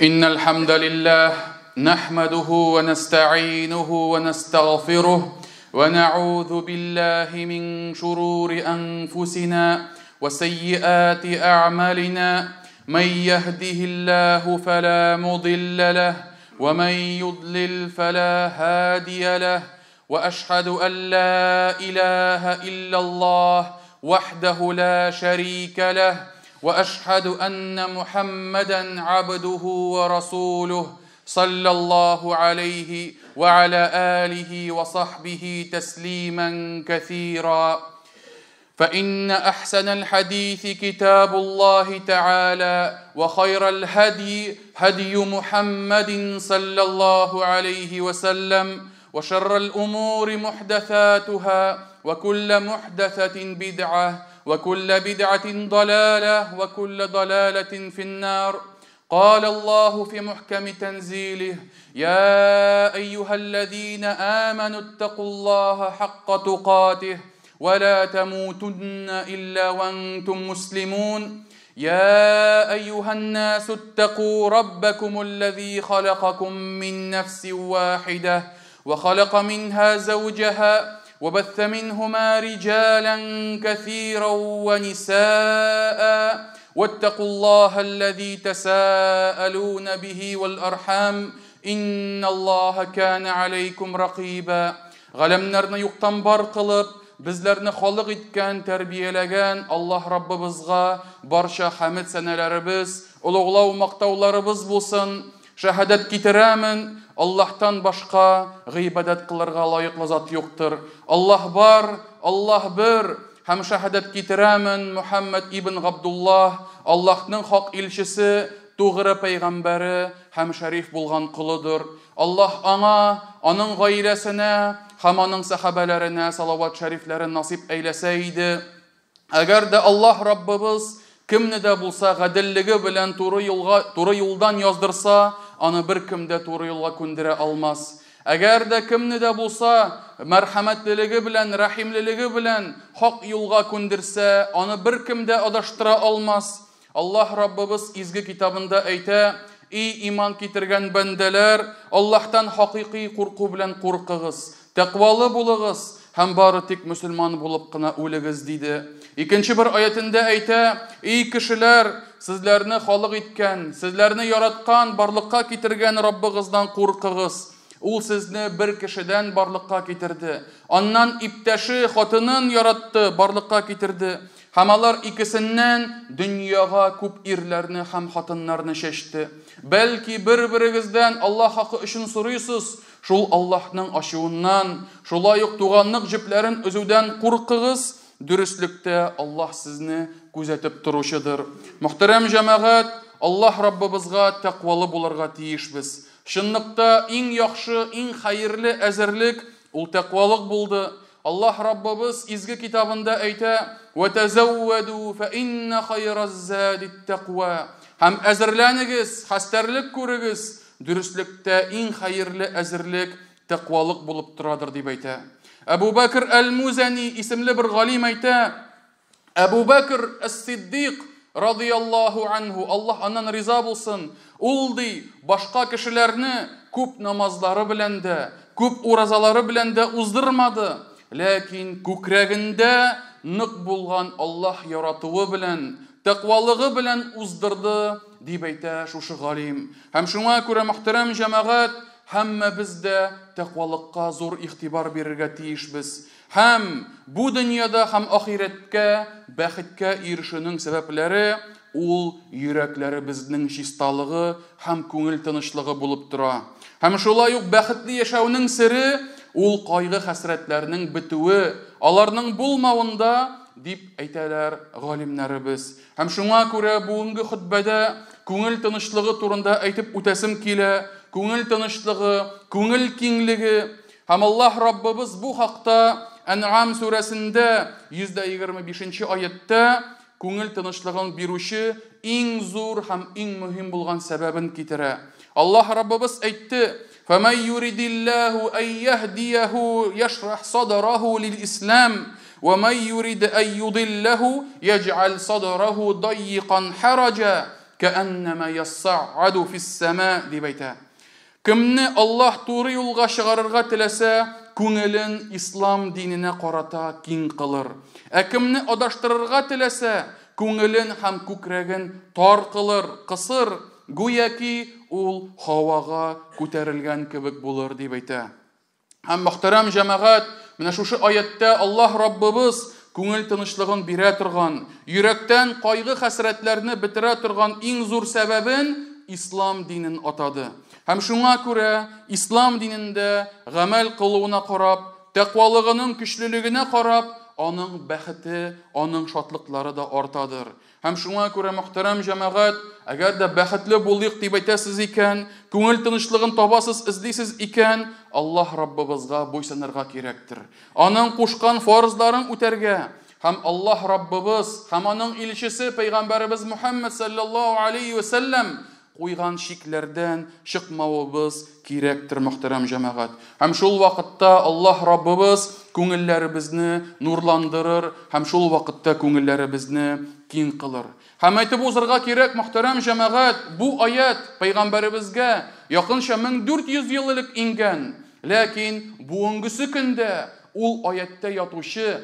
إن الحمد لله نحمده ونستعينه ونستغفره ونعوذ بالله من شرور أنفسنا وسيئات أعمالنا من يهده الله فلا مضل له ومن يضلل فلا هادي له وأشهد أن لا إله إلا الله وحده لا شريك له وأشهد أن محمدًا عبده ورسوله صلى الله عليه وعلى آله وصحبه تسليمًا كثيرًا فإن أحسن الحديث كتاب الله تعالى وخير الهدي هدي محمد صلى الله عليه وسلم وشر الأمور محدثاتها وكل محدثة بدعة وكل بدعة ضلالة وكل ضلالة في النار قال الله في محكم تنزيله يا أيها الذين آمنوا اتقوا الله حق تقاته ولا تموتن إلا وأنتم مسلمون يا أيها الناس اتقوا ربكم الذي خلقكم من نفس واحدة وخلق منها زوجها وبث منهما رجالا كثيرا ونساء واتقوا الله الذي تساءلون به والأرحام إن الله كان عليكم رقيبا غلمنرنا يقتن برقلب bizlarni xoliq etgan, tarbiyalagan Allah Rabbimizga barcha hamd sanalarimiz, ulug'lov maqtovlarimiz bo'lsin. Shahadat ketiraman, Allohdan boshqa g'ibodat qilarga loyiqli zot yo'qdir. Allah bor, Allah bir. Ham shahadat ketiraman Muhammad ibn Abdullah, Allohning haq elchisi, to'g'ri payg'ambari, ham sharif bo'lgan qulidir. Allah anga, onun g'oylasina, ham onun sahabalarına salavat şeriflerin nasip eyleseydi. Eğer de Allah Rabbimiz kimni de bulsa gadilligi bilen to'g'ri yo'ldan yozdırsa, onu bir kimde to'g'ri yo'lga ko'ndira olmas. Eğer de kimni de bulsa merhametliligi bilen, rahimliligi bilen haq yo'lga ko'ndirsa, onu bir kimde adashtıra olmas. Allah Rabbimiz izgi kitabında ayta: "Ey iman keltirgan bandalar, Allohdan haqiqiy qo'rquv bilan qo'rqig'iz. Taqvoli bo'ling'iz, ham bari tek musulmon bo'lib qina o'ligiz" deydi. İkinci bir ayetinde ayta: "Ey kishilar, sizlarni xoliq etgan, sizlarni yaratgan, barliqqa keltirgan Rabbingizdan qo'rqig'iz. U sizni bir kishidan barliqqa keltirdi. Ondan iptashi xotinin yaratdi, barliqqa keltirdi. Hamalar ikisinden dunyoga ko'p erlarni ham xotinlarni sheshdi. Balki bir-biringizdan Allah haqqi uchun so'raysiz. Şul Allah'ның aşığından, şulayık tuğanlık jiplerin özüden qorqig'iz. Dürüstlükte Allah sizni күзәтеп turuşudur. Muhterem cemaat, Allah Rabbimizga taqvalı bularga tiyişbiz. Şınlıkta en yaxşı, en hayırlı əzirlik ul taqvalık buldu. Allah Rabbimiz izgi kitabında ayta: "Ve tezawwadu fe inne hayraz zadit taqwa." Hem əzirlenigiz, hastarlik ko'rigiz. Dürüstlükte en hayırlı əzirlik taqvalık bulup turadır deyip ayta. Ebu Bakr el-Muzani isimli bir galim ayta: Ebu Bakr es-Siddiq radıyallahu anhu, Allah ondan riza bulsun, ul dey başka kişilerini köp namazları bilen de, köp urazaları bilen de uzdırmadı. Lakin kökreginde nık bulgan Allah yaratığı bilen, taqvalığı bilen uzdırdı deyip ayta şuşu galim. Hem şuna göre muhterem cemaat, hamma bizde taqvalıqqa zor ihtibar verirge tiyişbiz. Hem bu dünyada hem ahiretke, baxitke erişinin sebepleri ul yürekleri bizning şistalığı hem көңіл tınışlığı bulup dura. Hem şolay yok baxitli yaşauning siri ul qaygı hasretlerinin bituvi, alarning bulmavında deyip aytalar galimlerimiz. Hem şuna göre bugungi hutbada көңіл tınışlığı turunda aytib o'tasim kela. Көңіл tınışlığı, көңіл kengligi. Hem Allah Rabbimiz bu haqda En'am suresinde 125. ayette көңіл tınışlığın biruşu en zor hem en mühim bulgan sebebin kitire. Allah Rabbimiz aytdi: "Femen yuridillahu en yehdiyehu yeşrah sadrahu lil-islam ve men yurid en yudillahu yec'al sadrahu dayyiqan haraca." كأنما يصعد في السماء дип әйтә. Кемне Аллаһ туры юлга чыгарырга теләсә, күңелен ислам диненә карата киң кылыр. Кемне адаштырырга теләсә, күңелен һәм күкрәген тар кылыр, кысыр, гүяки ул һавага күтәрелгән кебек булыр дип әйтә. Һәм мөхтәрәм җәмәгать, менә шушы аятта Аллаһ Раббыбыз күңел тынычлыгын бирә торган, йөрәктән кайгы хәсрәтләрне бетерә торган иң зур сәбәбен ислам динен атады. Һәм шуңа күрә ислам динендә гамәл кылуына карап, тәкъвалыгының көчлелегенә карап, аның бәхете, аның шатлыклары да артадыр. Һәм шуңа күрә мөхтәрәм җәмәгать, әгәр дә бәхетле булыйк дип әйтәсез икән, күңел тынычлыгын табасыз, эзлисез икән, Аллаһ Раббыбызга буйсынырга кирәктер. Аның кушкан фарызларын үтәргә, һәм Аллаһ Раббыбыз һәм аның илчесе Пәйгамбәребез Мөхәммәд саллаллаһу алейхи ва саллям куйган шикләрдән чыкмавыбыз кирәктер, мөхтәрәм җәмәгать. Һәм шул вакытта Аллаһ Раббыбыз күңелләребезне нурландырыр, һәм шул вакытта күңелләребезне киң кылыр. Һәм әйтеп узырга кирәк, мөхтәрәм җәмәгать, бу аят Пәйгамбәребезгә якынча 1400 ел элек ингән. Ләкин бүгенгесе көндә ул аятта ятучы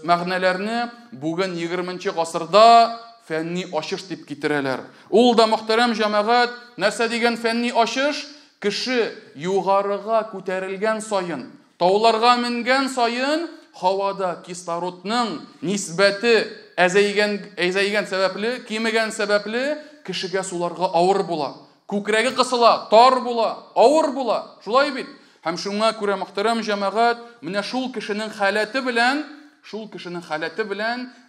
мәгънәләрне бүген 20нчы гасырда фәнни ашыш дип китерәләр. Ул да, мөхтәрәм җәмәгать, нәрсә дигән фәнни ашыш? Кеше югарыга күтәрелгән саен, тауларга менгән саен, һавада кислородның нисбәте әзәйгән сәбәпле, кимегән сәбәпле, кешегә суларга авыр була. Күкрәге кысыла, тар була, авыр була. Шулай бит. Һәм шуңа күрә, мөхтәрәм җәмәгать, менә шул кешенең халәте белән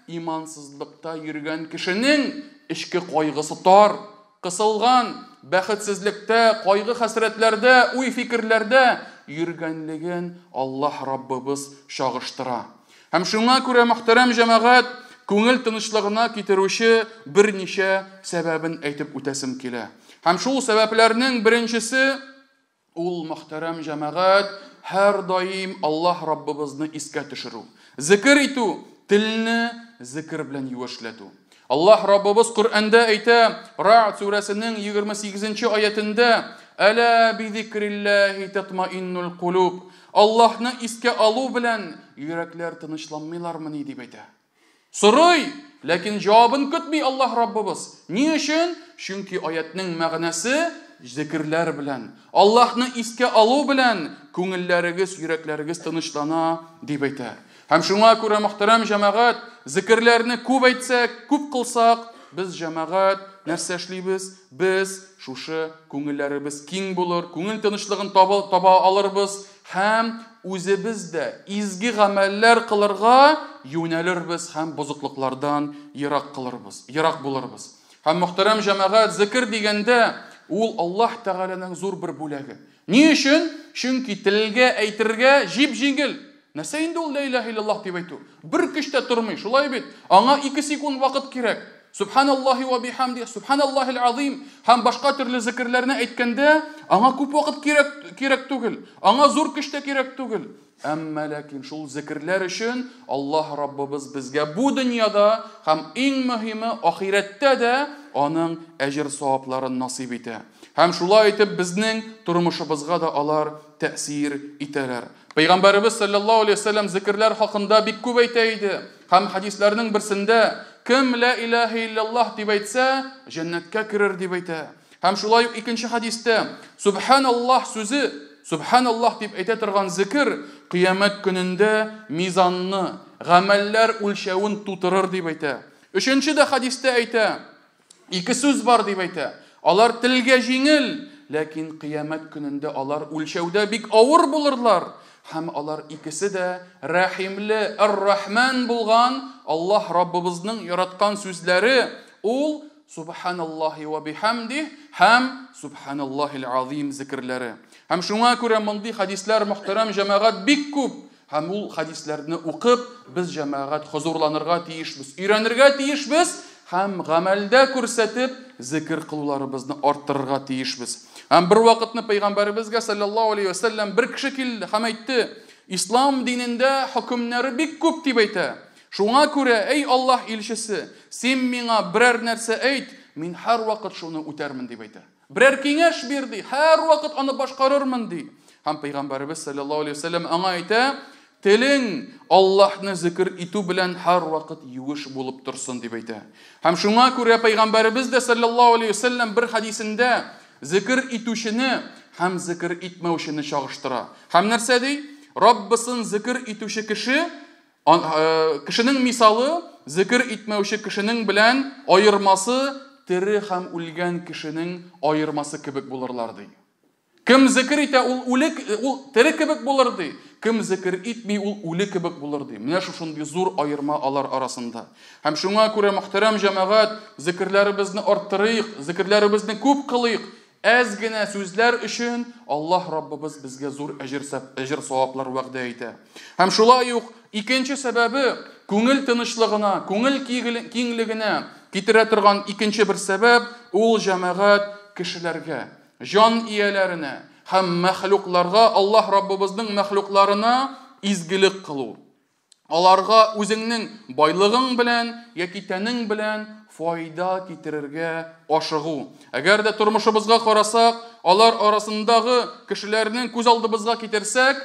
имансызлыкта йөргән кешенең ичке кайгысы тар, кысылган, бәхетсезлектә, кайгы хәсрәтләрдә, уй фикерләрдә йөргәнлеген Аллаһ Раббыбыз чагыштыра. Һәм шуңа күрә, мөхтәрәм җәмәгать, күңел тынычлыгына китерүче берничә сәбәбен әйтеп үтәсем килә. Һәм шул сәбәпләрнең беренчесе ул, мөхтәрәм җәмәгать, һәр даим Аллаһ Раббыбызны искә төшерү. Зикр итү, телне зикр белән юешләтү. Аллаһ Раббыбыз Коръәндә әйтә, Ра'д сүрәсенең 28нчы аятында: "Әла бизикриллаһи татмаиннул кулуб." Аллаһны искә алу белән йөрәкләр тынычланмыйлармыни дип әйтә. Сорый, ләкин җавабын көтми Аллаһ Раббыбыз. Ни өчен? Чөнки аятның мәгънәсе зикрләр белән, Аллаһны искә алу белән күңелләрегез, йөрәкләрегез тынычлана дип әйтә. Һәм шуңа күрә, мөхтәрәм җәмәгать, зикрләрне күп әйтсәк, күп кылсак, без җәмәгать нәрсә эшлибез? Без шушы күңелләребез киң булыр, күңел тынычлыгын таба алырбыз һәм үзебез дә изге гамәлләр кылырга юнәлербез һәм бозыклыклардан ерак булырбыз. Һәм мөхтәрәм җәмәгать, зикр дигәндә ул Аллаһ Тәгаләнең зур бер бүләге. Ни өчен? Чөнки телгә әйтергә җип-җиңел. Нәрсә инде ул ла илаһа иллаллаһ дип әйтү? Бер көчтә тормый, шулай бит. Аңа 2 секунд вакыт кирәк. Субханаллаһи ва бихамди, субханаллаһил азим. Һәм башка төрле зикрләрне әйткәндә, аңа күп вакыт кирәк түгел. Аңа зур көчтә кирәк түгел. Әмма ләкин шул зикрләр өчен Аллаһ Раббыбыз безгә бу дөньяда һәм иң мөһиме ахирәттә дә аның әҗр савапларын насыйп итә. Һәм шулай итеп безнең тормышыбызга да алар тәэсир итәләр. Пәйгамбәребез саллаллаһу алейхи ва саллям зикрләр хакында бик күп әйтә иде. Һәм хадисләрнең берсендә кем ла илаһа иллаллаһ дип әйтсә, җәннәткә керер дип әйтә. Һәм шулай ук икенче хадистә субханаллаһ сүзе, субханаллаһ дип әйтә торган зикр кыямәт көнендә мизанны, гамәлләр үлчәвен тутырыр дип әйтә. Өченче дә хадистә әйтә, 2 сүз бар дип әйтә. Алар телгә җиңел, ләкин кыямәт көнендә алар үлчәүдә бик авыр булырлар. Һәм алар икесе дә рәхимле, ар-рахман булган Аллаһ Раббыбызның яраткан сүзләре. Ул субханаллаһи ва бихамди һәм субханаллаһил азим зикрләре. Һәм шуңа күрә мондый хадисләр, мөхтәрәм җәмәгать, бик күп. Һәм ул хадисләрне укып, без җәмәгать хузурланырга тиешбез, өйрәнергә тиешбез һәм гамәлдә күрсәтеп зикр кылуларыбызны арттырырга тиешбез. Һәм бер вакытны Пәйгамбәребезгә саллаллаһу алейхи ва саллям бер кеше килде һәм әйтте: "Ислам динендә хөкемнәре бик күп" дип әйтә. Шуңа күрә, эй Аллаһ илчесе, син миңа берәр нәрсә әйт, мин һәр вакыт шуны үтәрмен дип әйтә. Берәр киңәш бирде, һәр вакыт аны башкарырмын ди. Һәм Пәйгамбәрбез саллаллаһу алейһи ва саллям аңа әйтә, телең Аллаһны зикр итү белән һәр вакыт юеш булып торсын дип әйтә. Һәм шуңа күрә Пәйгамбәрбез дә саллаллаһу алейһи ва саллям бер хадисендә зикр итүчене һәм зикр итмәүчене чагыштыра. Һәм нәрсә ди? Раббысын зикр итүче кешенең мисалы зикр итмәүче кешенең белән аермасы тере һәм үлгән кешенең аермасы кебек булырлар ди. Кем зикр итә, ул тере кебек булыр ди. Кем зикр итми, ул үле кебек булыр ди. Менә шундый зур аерма алар арасында. Һәм шуңа күрә мөхтәрәм җәмәгать, зикрләребезне арттырыйк, зикрләребезне күп кылыйк. Әз генә сүзләр өчен Аллаһ Раббыбыз безгә зур әҗр саваплар вәгъдә итә. Һәм шулай ук икенче сәбәбе күңел тынычлыгына, күңел киңлегенә китерә торган икенче бер сәбәп ул җәмәгать кешеләргә, җан ияләренә һәм мәхлукларга, Аллаһ Раббыбызның мәхлукларына изгелек кылу. Аларга үзеңнең байлыгың белән яки тәнең белән файда китерергә ашыгу. Әгәр дә тормышыбызга карасак, алар арасындагы кешеләрнең күз алдыбызга китерсәк,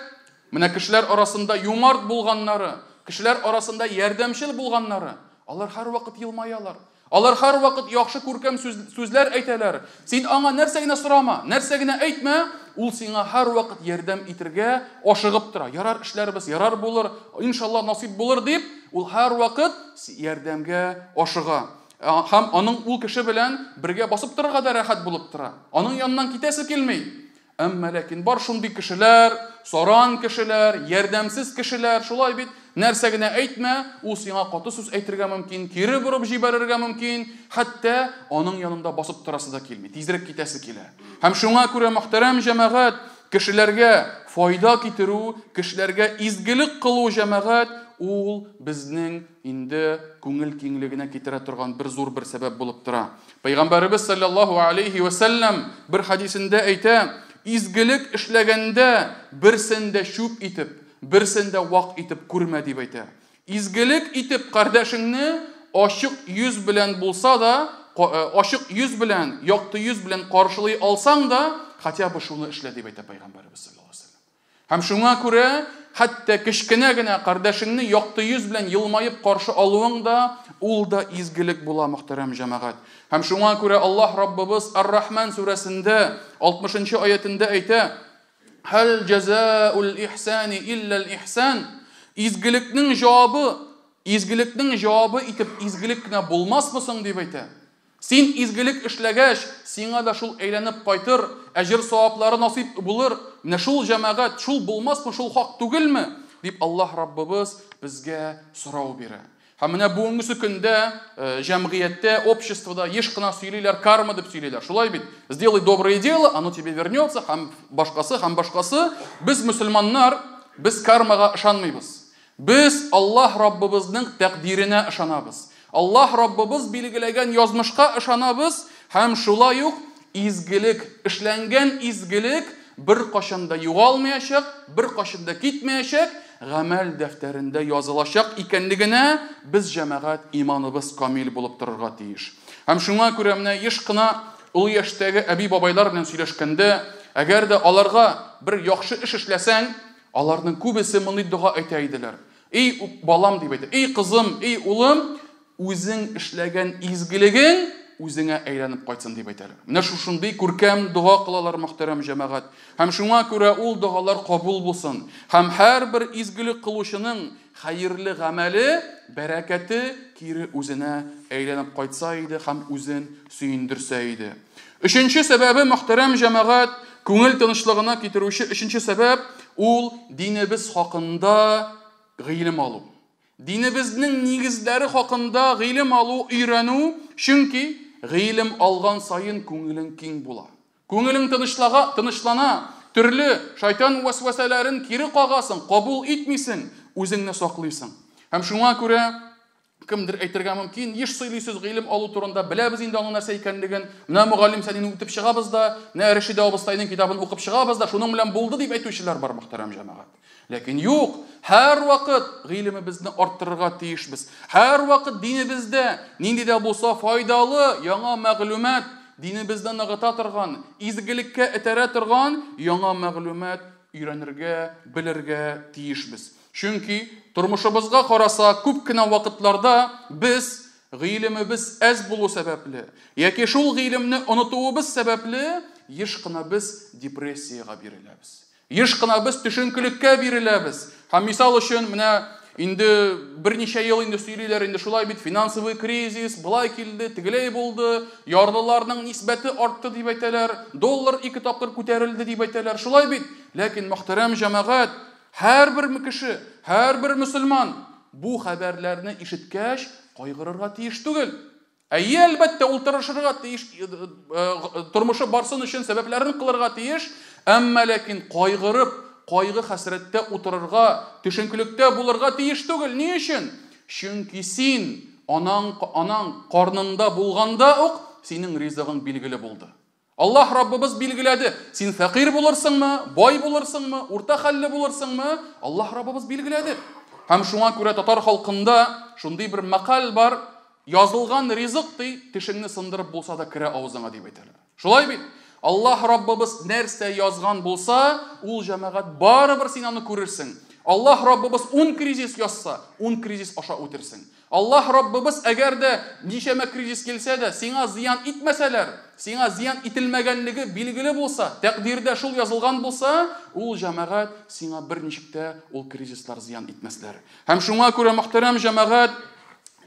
менә кешеләр арасында юмарт булганнары, кешеләр арасында ярдәмчел булганнары, алар һәр вакыт елмаялар. Алар һәр вакыт яхшы күркәм сүзләр әйтәләр. Син аңа нәрсә генә сорама, нәрсә генә әйтмә, ул сиңа һәр вакыт ярдәм итәргә ашыгып тора. Ярар эшләрбез, ярар булыр, иншалла насип булыр дип, ул һәр вакыт ярдәмгә ашыга. Һәм аның ул кеше белән бергә басып торырга да рәхәт булып тора. Аның яныннан китәсе килми. Әмма ләкин бар шундый кешеләр, саран кешеләр, ярдәмсез кешеләр, шулай бит, нәрсә генә әйтмә, ул сиңа каты сүз әйтергә мөмкин, кире бурып җибәрергә мөмкин, хәтта аның янында басып торасы да килми, тизрәк китәсе килә. Һәм шуңа күрә мөхтәрәм җәмәгать, кешеләргә файда китерү, кешеләргә изгелек кылу җәмәгать, ул безнең инде күңел киңлегенә китерә торган бер зур бер сәбәп булып тора. Пәйгамбәрбез саллаллаһу алейһи ва саллям бер хадисендә әйтә, изгелек эшләгәндә берсен дә чүп итеп, берсен дә вак итеп күрмә дип әйтә. Изгелек итеп кардәшеңне ачык йөз белән булса да, ачык йөз белән, якты йөз белән каршылый алсаң да, хәтта бу шуны эшлә дип әйтә Пәйгамбәрбез саллаллаһу алейһи ва саллям. Һәм шуңа күрә хәтта кечкенә генә кардәшеңне якты йөз белән елмаеп каршы алуың да, ул да изгелек була, мөхтәрәм җәмәгать. Һәм шуңа күрә Аллаһ Раббыбыз Ар-Рахман сүрәсендә 60-нчы аятында әйтә: "Хәл җазаул ихсани илля ал-ихсан". Изгелекнең җавабы итеп изгелек кенә булмасмы соң дип әйтә. Син изгелек эшләгәч, сиңа да шул әйләнеп кайтыр, әҗр саваплары насип булыр. Менә шул җәмәгать, шул булмасмы, шул хак түгелме? Дип Аллаһ Раббыбыз безгә сорау бирә. Һәм менә бүгенге көндә җәмгыятьтә, обществода еш кына сөйлиләр, карма дип сөйлиләр. Шулай бит. Сделай доброе дело, оно тебе вернется, һәм башкасы. Без мөселманнар, без кармага ышанмыйбыз. Без Аллаһ Раббыбызның тәкъдиренә ышанабыз. Аллаһ Раббыбыз билгеләгән язмышка ышанабыз, һәм шулай ук изгелек, эшләнгән изгелек бер кашында югалмаячак, бер кашында китмәячак, гамәл дәфтәрендә язылачак икәнлегенә без җәмәгать иманыбыз камил булып торырга тиеш. Һәм шуңа күрә менә еш кына ул яшьтәге әби-бабайлар белән сөйләшкәндә, әгәр дә аларга бер яхшы эш эшләсәң, аларның күбесе мондый дуга әйтә иделәр. Эй балам дип әйтә, эй кызым, эй улым, үзең эшләгән изгелегең үзеңә әйләнеп кайтсын дип әйтәләр. Менә шушындый күркәм дуга кылалар, мөхтәрәм җәмәгать. Һәм шуңа күрә ул дугалар кабул булсын. Һәм һәрбер изгелек кылучының хәерле гамәле, бәрәкәте кире үзенә әйләнеп кайтса иде һәм үзен сөендерсә иде. Өченче сәбәбе, мөхтәрәм җәмәгать, күңел тынычлыгына китерүче өченче сәбәп ул динебез хакында гыйлем алу. Динебезнең нигезләре хакында гыйлем алу, өйрәнү, чөнки гыйлем алган саен күңелең киң була. Күңелең тынычлана, төрле шайтан вәсвәсәләрен кире кагасың, кабул итмисең, үзеңне саклыйсың. Һәм шуңа күрә кемдер әйтергә мөмкин, еш сөйлисез гыйлем алу турында, беләбез инде аның нәрсә икәнлеген. Менә мугаллим сәлин үтеп чыгабыз да, менә Рәшидә абыстайның китабын укып чыгабыз да, шуның белән булды дип әйтүчеләр бар, мөхтәрәм җәмәгать. Ләкин юк, һәр вакыт гыйлемебезне арттырырга тиешбез. Һәр вакыт динебездә нинди дә булса файдалы яңа мәгълүмат, динебездә ныгыта торган, изгелеккә этәрә торган яңа мәгълүмат өйрәнергә, белергә тиешбез. Чөнки тормышыбызга караса, күп кенә вакытларда без гыйлемебез әз булу сәбәпле, яки шул гыйлемне онытуыбыз сәбәпле еш кына без депрессиягә биреләбез. Еш кына без төшенкелеккә биреләбез. Һәм мисал өчен, менә инде берничә ел инде сөйлиләр, инде шулай бит финансовый кризис, былай килде, тигеләй булды, ярлыларның нисбәте артты дип әйтәләр, доллар 2 тапкыр күтәрелде дип әйтәләр. Шулай бит. Ләкин мөхтәрәм җәмәгать, һәрбер кеше, һәрбер мөселман бу хәбәрләрне ишеткәч кайгырырга тиеш түгел. Әйе, әлбәттә, ул тырышырга тиеш, тормышы барсын өчен сәбәпләрен кылырга тиеш, әмма ләкин кайгырып, кайгы хәсрәттә утырырга, төшенкелектә булырга тиеш түгел. Ни өчен? Чөнки син анаң карнында булганда ук синең ризыгың билгеле булды. Аллаһ Раббыбыз билгеләде. Син фәкыйр булырсыңмы, бай булырсыңмы, урта хәлле булырсыңмы? Аллаһ Раббыбыз билгеләде. Һәм шуңа күрә татар халкында шундый бер мәкаль бар, язылган ризык ди, тишеңне сындырып булса да керә авызыңа дип әйтәләр. Шулай бит. Аллаһ Раббыбыз нәрсә язган булса, ул җәмәгать барыбер син аны күрерсең. Аллаһ Раббыбыз 10 кризис язса, 10 кризис аша үтерсең. Аллаһ Раббыбыз әгәр дә ничәмә кризис килсә дә, сиңа зыян итмәсәләр, сиңа зыян ителмәгәнлеге билгеле булса, тәкъдирдә шул язылган булса, ул җәмәгать сиңа берничектә ул кризислар зыян итмәсләр. Һәм шуңа күрә мөхтәрәм җәмәгать,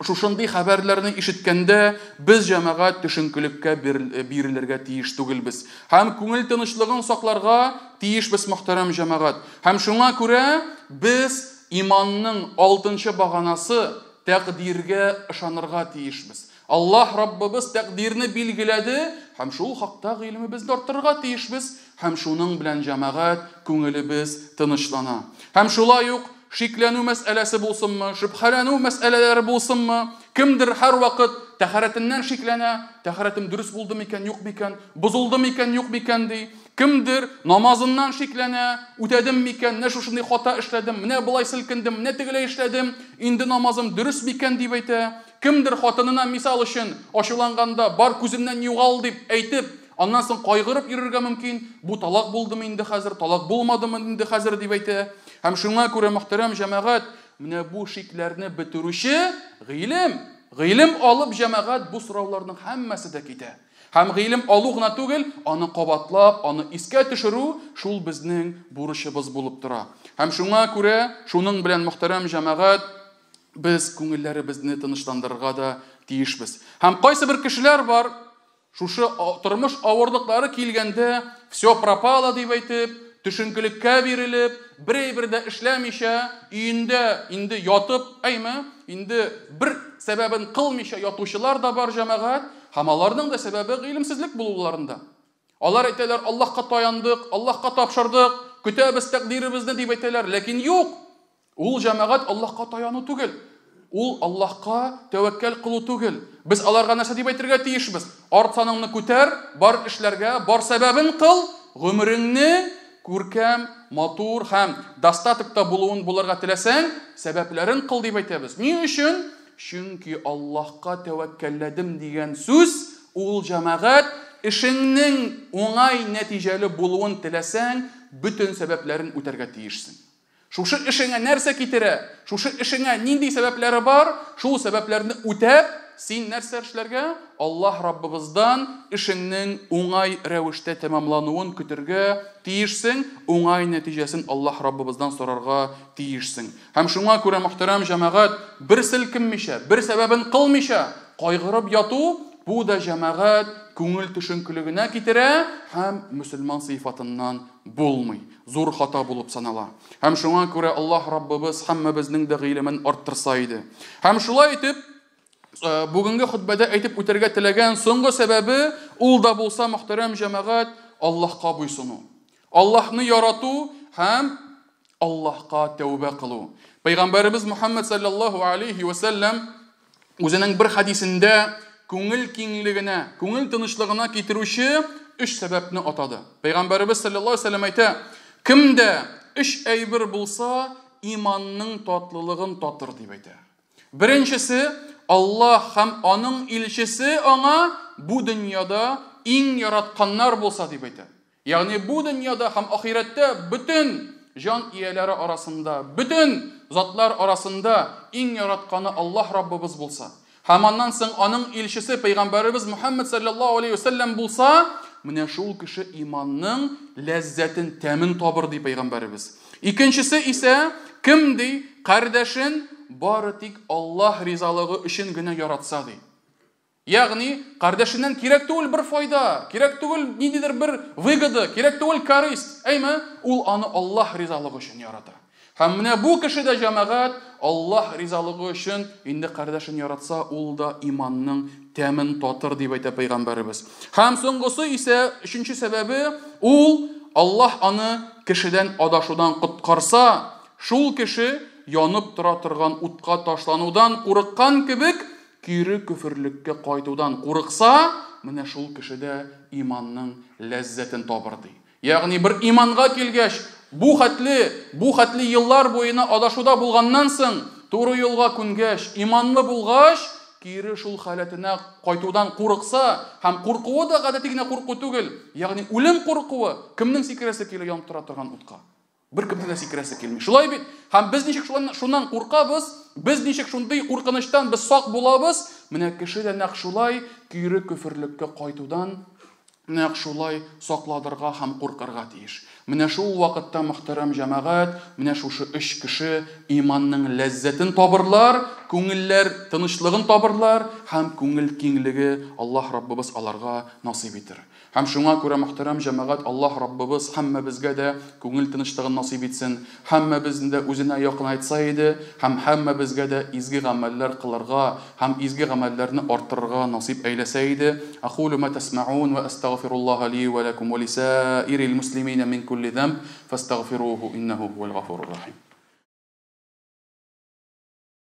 шушындый хәбәрләрне ишеткәндә без җәмәгать төшенкелеккә бирелергә тиеш түгелбез. Һәм күңел тынычлыгын сакларга тиешбез мөхтәрәм җәмәгать. Һәм шуңа күрә без иманның 6нчы баганасы тәкъдиргә ышанырга тиешбез. Аллаһ Раббыбыз тәкъдирне билгеләде, һәм шул хакта гыйлемебезне арттырырга тиешбез, һәм шуның белән җәмәгать күңелебез тынычлана. Һәм шулай ук шикләнү мәсьәләсе булсынмы, шөбһәләнү мәсьәләләре булсынмы, кемдер һәр вакыт тәһарәтеннән шикләнә, тәһарәтем дөрес булды микән, юк микән, бозылды микән, юк микән ди. Кемдер намазыннан шикләнә, үтәдем микән, менә шушындый хата эшләдем, менә булай селкендем, менә тегеләй эшләдем, инде намазым дөрес микән дип әйтә. Кемдер хатынына мисал өчен ачуланганда бар күземнән югал дип әйтеп, аннан соң кайгырып йөрергә мөмкин, бу талак булдымы инде хәзер, талак булмадымы инде хәзер дип әйтә. Һәм шуңа күрә мөхтәрәм җәмәгать, менә бу шикләрне бетерүче гыйлем алып җәмәгать бу сорауларның һәммәсе дә китә. Һәм гыйлем алу гына түгел, аны кабатлап, аны искә төшерү шул безнең бурычыбыз булып тора. Һәм шуңа күрә шуның белән мөхтәрәм җәмәгать, без күңелләребезне тынычландырырга да тиешбез. Һәм кайсы бер кешеләр бар, шушы тормыш авырлыклары килгәндә, все пропало дип әйтеп, төшенкелеккә бирелеп, бер дә эшләмичә, инде ятып, инде бер сәбәбен кылмыйча ятучылар да бар җәмәгать, һәм аларның да сәбәбе гыйлемсезлек булуларында. Алар әйтәләр, Аллаһка таяндык, Аллаһка тапшырдык, көтәбез тәкъдиребезне дип әйтәләр, ләкин юк. Ул җәмәгать Аллаһка таяну түгел. Ул Аллаһка тәвәккәл кылу түгел. Без аларга нәрсә дип әйтергә тиешбез? Арт саныңны күтәр, бар эшләргә, бар сәбәбен кыл, гомереңне күркәм, матур һәм достатыкта булырга теләсәң, сәбәпләрен кыл дип әйтәбез. Ни өчен? Чөнки Аллаһка тәвәккәлләдем дигән сүз, ул җәмәгать эшеңнең уңай нәтиҗәле булуын теләсәң, бүтән сәбәпләрен үтәргә тиешсең. Шушы эшеңә нәрсә китерә? Шушы эшеңә нинди сәбәпләре бар? Шул сәбәпләрне үтәп, син нәрсә эшләргә? Аллаһ Раббыбыздан эшеңнең уңай рәвештә тәмамлануын көтәргә тиешсең, уңай нәтиҗәсен Аллаһ Раббыбыздан сорарга тиешсең. Һәм шуңа күрә мөхтәрәм җәмәгать, бер селкенмичә, бер сәбәбен кылмыйча кайгырып яту, бу да җәмәгать күңел төшенкелегенә китерә һәм мөселман сыйфатыннан булмый. Зур хата булып санала. Һәм шуңа күрә Аллаһ Раббыбыз һәммәбезнең дә гыйлемен арттырса иде. Һәм шулай итеп, бүгенге хутбәдә әйтеп үтәргә теләгән соңгы сәбәбе ул да булса мөхтәрәм җәмәгать, Аллаһка буйсыну. Аллаһны ярату һәм Аллаһка тәүбә кылу. Пәйгамбәрбез Мөхәммәд саллаллаһу алейхи ва саллям үзенең бер хадисендә күңел киңлегенә, күңел тынычлыгына китерүче 3 сәбәпне атады. Пәйгамбәрбез саллаллаһу алейхи ва саллям әйтә: кемдә 3 әйбер булса, иманның татлылыгын татыр дип әйтә. Беренчесе, Аллах һәм аның илчесе аңа бу дөньяда иң яратканнар булса дип әйтә. Ягъни бу дөньяда һәм ахирәттә бөтен жан ияләре арасында, бөтен затлар арасында иң яратканы Аллах Раббыбыз булса, һәм аннан соң аның илчесе Пәйгамбәребез Мухаммад саллаллаху алейхи ва саллям булса, менә шул кеше иманның ләззәтен, тәмен табыр ди Пәйгамбәребез. Икенчесе исә, кем ди, кардәшен бары тик Аллах ризалыгы өчен генә яратса ди. Ягъни, кардәшеннән кирәк түгел бер файда, кирәк түгел ниндидер бер выгода, кирәк түгел корысть. Әйме, ул аны Аллах ризалыгы өчен ярата. Һәм менә бу кеше дә җәмәгать Аллах ризалыгы өчен инде кардәшен яратса, ул да иманның тәмен татыр дип әйтә Пәйгамбәребез. Һәм соңгысы исә, өченче сәбәбе, ул Аллах аны кешедән адашудан коткарса, шул кеше янып тора торган утка ташланудан курыккан кебек, кире күферлеккә кайтудан курыкса, менә шул кешедә иманның ләззәтен табыр ди. Ягъни бер иманга килгәч, бу хәтле еллар буена адашуда булганнан соң, туры юлга күнгәч, иманлы булгач, кире шул халәтенә кайтудан курыкса, һәм куркуы да гадәти генә курку түгел, ягъни үлем куркуы, кемнең сикерәсе килә янып тора торган утка. Бер кемнең дә сикерәсе килми. Шулай бит, һәм без ничек шуннан куркабыз, без ничек шундый куркыныштан без сак булабыз, менә кеше дә нәкъ шулай кире күферлеккә кайтудан нәкъ шулай сакладырга һәм куркырга тиеш. Менә шул вакытта, мөхтәрәм җәмәгать, менә шушы 3 кеше иманның ләззәтен табырлар, күңелләр тынычлыгын табырлар һәм күңел киңлеге Аллах Раббыбыз аларга насыйп итер. Һәм шуңа күрә, мөхтәрәм җәмәгать, Аллах Раббыбыз һәммәбезгә дә күңел тынычлыгын насыйп итсен, һәммәбезне дә үзенә якынайтса иде, һәм һәммәбезгә дә изге гамәлләр кылырга һәм изге гамәлләрне арттырырга насыйп әйләсә иде. Aqulu ma tasma'un wa astaghfirullaha li wa lakum wa lisa'iril muslimina min kulli dhanb fastaghfiruhu innahu huwal ghafurur rahim.